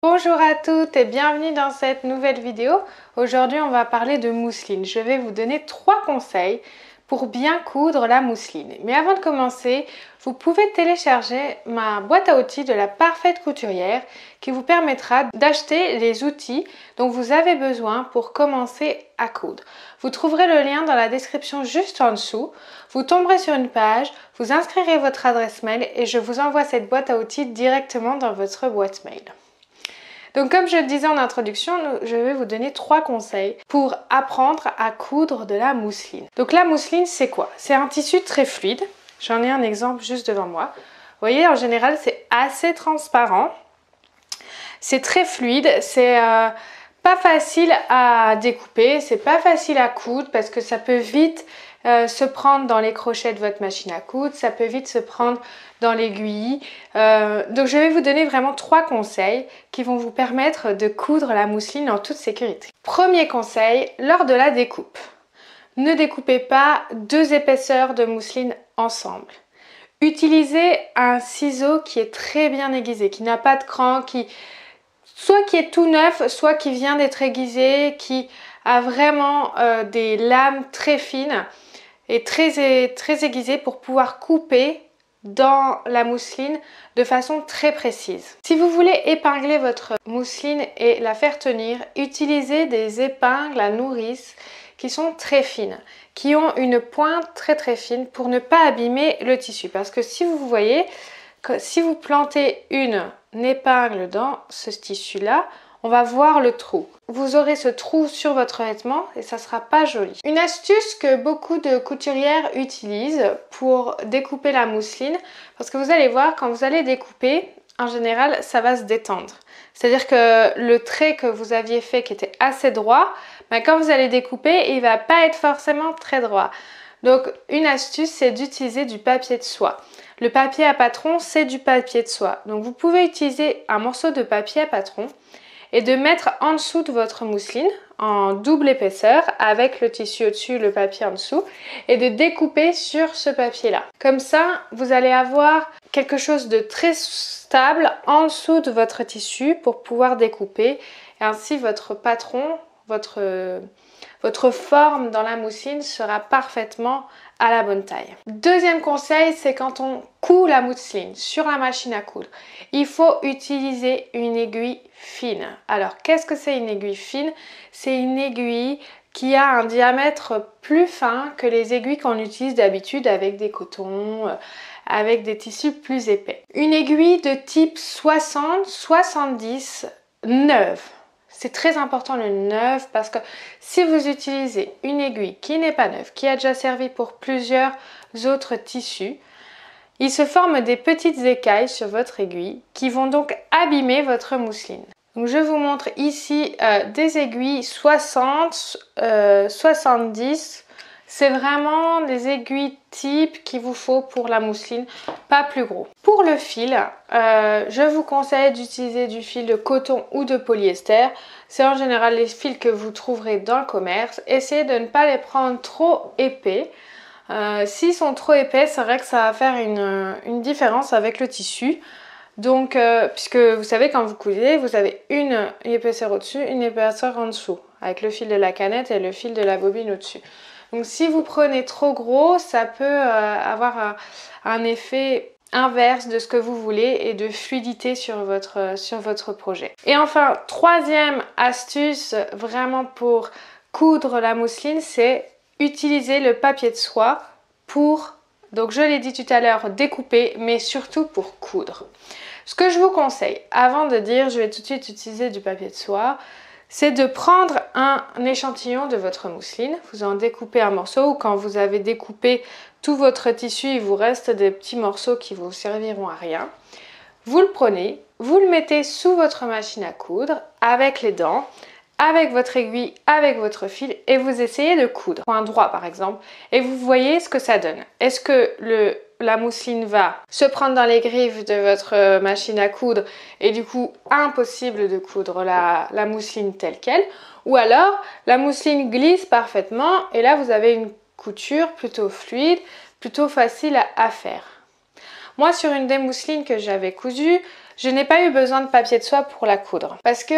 Bonjour à toutes et bienvenue dans cette nouvelle vidéo. Aujourd'hui on va parler de mousseline. Je vais vous donner 3 conseils pour bien coudre la mousseline. Mais avant de commencer, vous pouvez télécharger ma boîte à outils de la parfaite couturière qui vous permettra d'acheter les outils dont vous avez besoin pour commencer à coudre. Vous trouverez le lien dans la description juste en dessous. Vous tomberez sur une page, vous inscrirez votre adresse mail et je vous envoie cette boîte à outils directement dans votre boîte mail. Donc comme je le disais en introduction, je vais vous donner 3 conseils pour apprendre à coudre de la mousseline. Donc la mousseline, c'est quoi? C'est un tissu très fluide. J'en ai un exemple juste devant moi. Vous voyez, en général, c'est assez transparent. C'est très fluide, c'est pas facile à découper, c'est pas facile à coudre parce que ça peut vite se prendre dans les crochets de votre machine à coudre, ça peut vite se prendre dans l'aiguille. Donc je vais vous donner vraiment 3 conseils qui vont vous permettre de coudre la mousseline en toute sécurité. Premier conseil, lors de la découpe, ne découpez pas 2 épaisseurs de mousseline ensemble. Utilisez un ciseau qui est très bien aiguisé, qui n'a pas de cran, soit qui est tout neuf, soit qui vient d'être aiguisé, qui a vraiment des lames très fines et très aiguisées pour pouvoir couper dans la mousseline de façon très précise. Si vous voulez épingler votre mousseline et la faire tenir, utilisez des épingles à nourrice qui sont très fines, qui ont une pointe très fine pour ne pas abîmer le tissu. Parce que si vous voyez, si vous plantez une épingle dans ce tissu-là, on va voir le trou. Vous aurez ce trou sur votre vêtement et ça sera pas joli. Une astuce que beaucoup de couturières utilisent pour découper la mousseline, parce que vous allez voir, quand vous allez découper, en général, ça va se détendre. C'est-à-dire que le trait que vous aviez fait qui était assez droit, quand vous allez découper, il va pas être forcément très droit. Donc une astuce, c'est d'utiliser du papier de soie. Le papier à patron, c'est du papier de soie. Donc vous pouvez utiliser un morceau de papier à patron et de mettre en dessous de votre mousseline en double épaisseur avec le tissu au-dessus, le papier en dessous et de découper sur ce papier-là. Comme ça, vous allez avoir quelque chose de très stable en dessous de votre tissu pour pouvoir découper et ainsi votre patron, votre forme dans la mousseline sera parfaitement à la bonne taille. Deuxième conseil, c'est quand on coud la mousseline sur la machine à coudre, il faut utiliser une aiguille fine. Alors, qu'est-ce que c'est une aiguille fine? C'est une aiguille qui a un diamètre plus fin que les aiguilles qu'on utilise d'habitude avec des cotons, avec des tissus plus épais. Une aiguille de type 60, 70, neuve. C'est très important le neuf parce que si vous utilisez une aiguille qui n'est pas neuve, qui a déjà servi pour plusieurs autres tissus, il se forme des petites écailles sur votre aiguille qui vont donc abîmer votre mousseline. Donc je vous montre ici des aiguilles 60, 70. C'est vraiment des aiguilles type qu'il vous faut pour la mousseline, pas plus gros. Pour le fil, je vous conseille d'utiliser du fil de coton ou de polyester. C'est en général les fils que vous trouverez dans le commerce. Essayez de ne pas les prendre trop épais. S'ils sont trop épais, c'est vrai que ça va faire une différence avec le tissu. Donc, puisque vous savez, quand vous cousez, vous avez une épaisseur au-dessus, une épaisseur en dessous, avec le fil de la canette et le fil de la bobine au-dessus. Donc si vous prenez trop gros, ça peut avoir un effet inverse de ce que vous voulez et de fluidité sur votre projet. Et enfin, troisième astuce vraiment pour coudre la mousseline, c'est utiliser le papier de soie pour, donc je l'ai dit tout à l'heure, découper, mais surtout pour coudre. Ce que je vous conseille, avant de dire je vais tout de suite utiliser du papier de soie, c'est de prendre un échantillon de votre mousseline, vous en découpez un morceau ou quand vous avez découpé tout votre tissu, il vous reste des petits morceaux qui vous serviront à rien. Vous le prenez, vous le mettez sous votre machine à coudre avec les dents, avec votre aiguille, avec votre fil et vous essayez de coudre. Point droit par exemple et vous voyez ce que ça donne. Est-ce que la mousseline va se prendre dans les griffes de votre machine à coudre et du coup impossible de coudre la mousseline telle qu'elle, ou alors la mousseline glisse parfaitement et là vous avez une couture plutôt fluide, plutôt facile à faire. Moi sur une des mousselines que j'avais cousues, je n'ai pas eu besoin de papier de soie pour la coudre parce que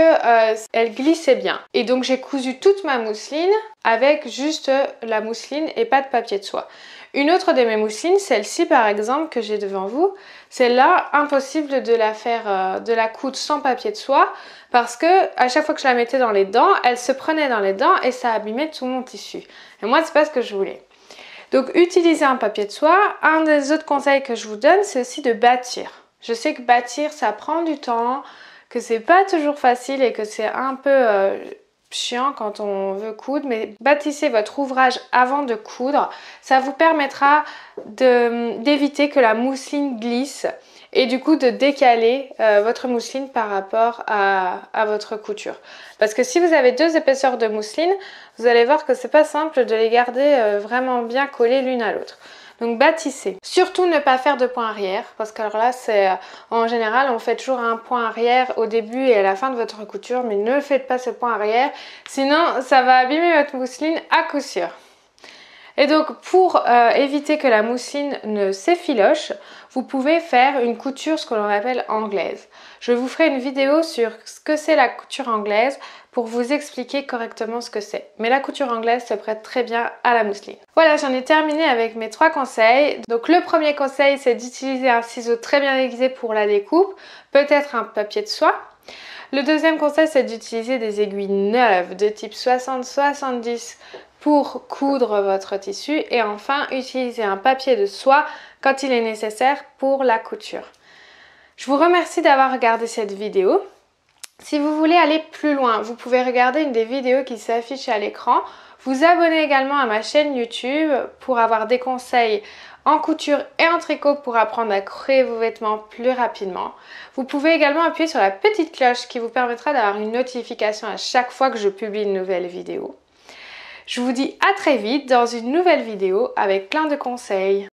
elle glissait bien. Et donc j'ai cousu toute ma mousseline avec juste la mousseline et pas de papier de soie. Une autre de mes mousselines, celle-ci par exemple que j'ai devant vous, celle-là, impossible de la faire, de la coudre sans papier de soie parce que à chaque fois que je la mettais dans les dents, elle se prenait dans les dents et ça abîmait tout mon tissu. Et moi, c'est pas ce que je voulais. Donc utilisez un papier de soie. Un des autres conseils que je vous donne, c'est aussi de bâtir. Je sais que bâtir, ça prend du temps, que c'est pas toujours facile et que c'est un peu chiant quand on veut coudre, mais bâtissez votre ouvrage avant de coudre. Ça vous permettra d'éviter que la mousseline glisse et du coup de décaler votre mousseline par rapport à votre couture. Parce que si vous avez deux épaisseurs de mousseline, vous allez voir que c'est pas simple de les garder vraiment bien collées l'une à l'autre. Donc bâtissez. Surtout ne pas faire de point arrière parce que alors là c'est en général on fait toujours un point arrière au début et à la fin de votre couture, mais ne faites pas ce point arrière, sinon ça va abîmer votre mousseline à coup sûr. Et donc pour éviter que la mousseline ne s'effiloche, vous pouvez faire une couture ce que l'on appelle anglaise. Je vous ferai une vidéo sur ce que c'est la couture anglaise pour vous expliquer correctement ce que c'est. Mais la couture anglaise se prête très bien à la mousseline. Voilà, j'en ai terminé avec mes 3 conseils. Donc le premier conseil, c'est d'utiliser un ciseau très bien aiguisé pour la découpe, peut-être un papier de soie. Le deuxième conseil, c'est d'utiliser des aiguilles neuves de type 60-70 pour coudre votre tissu. Et enfin, utiliser un papier de soie quand il est nécessaire pour la couture. Je vous remercie d'avoir regardé cette vidéo. Si vous voulez aller plus loin, vous pouvez regarder une des vidéos qui s'affiche à l'écran. Vous abonner également à ma chaîne YouTube pour avoir des conseils en couture et en tricot pour apprendre à créer vos vêtements plus rapidement. Vous pouvez également appuyer sur la petite cloche qui vous permettra d'avoir une notification à chaque fois que je publie une nouvelle vidéo. Je vous dis à très vite dans une nouvelle vidéo avec plein de conseils.